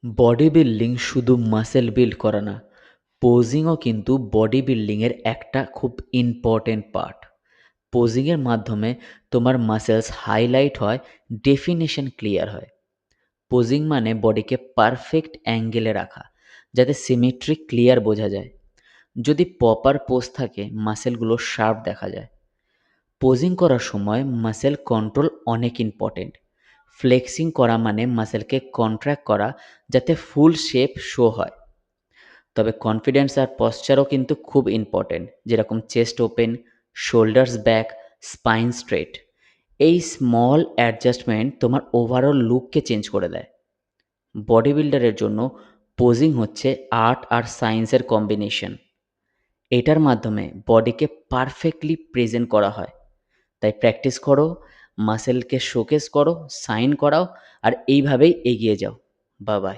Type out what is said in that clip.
Body building শুধু muscle build করা না, পোজিংও কিন্তু বডি বিল্ডিংয়ের একটা খুব ইম্পর্টেন্ট পার্ট। পোজিংয়ের মাধ্যমে তোমার মাসেলস হাইলাইট হয়, ডেফিনেশন ক্লিয়ার হয়। পোজিং মানে বডিকে পারফেক্ট অ্যাঙ্গেলে রাখা, যাতে সিমেট্রি ক্লিয়ার বোঝা যায়। যদি প্রপার পোজ থাকে, মাসেলগুলো শার্প দেখা যায়। পোজিং করার সময় মাসেল কন্ট্রোল অনেক ইম্পর্টেন্ট। ফ্লেক্সিং করা মানে মাসেলকে কন্ট্র্যাক্ট করা, যাতে ফুল শেপ শো হয়। তবে কনফিডেন্স আর পশ্চারও কিন্তু খুব ইম্পর্টেন্ট, যেরকম chest open, shoulders back, spine straight. এই স্মল অ্যাডজাস্টমেন্ট তোমার ওভারঅল লুককে চেঞ্জ করে দেয়। বডি বিল্ডারের জন্য পোজিং হচ্ছে আর্ট আর সায়েন্সের কম্বিনেশন। এটার মাধ্যমে বডিকে পারফেক্টলি প্রেজেন্ট করা হয়। তাই প্র্যাকটিস করো, মাসেলকে শোকেস করো, সাইন করাও, আর এইভাবেই এগিয়ে যাও। Bye bye.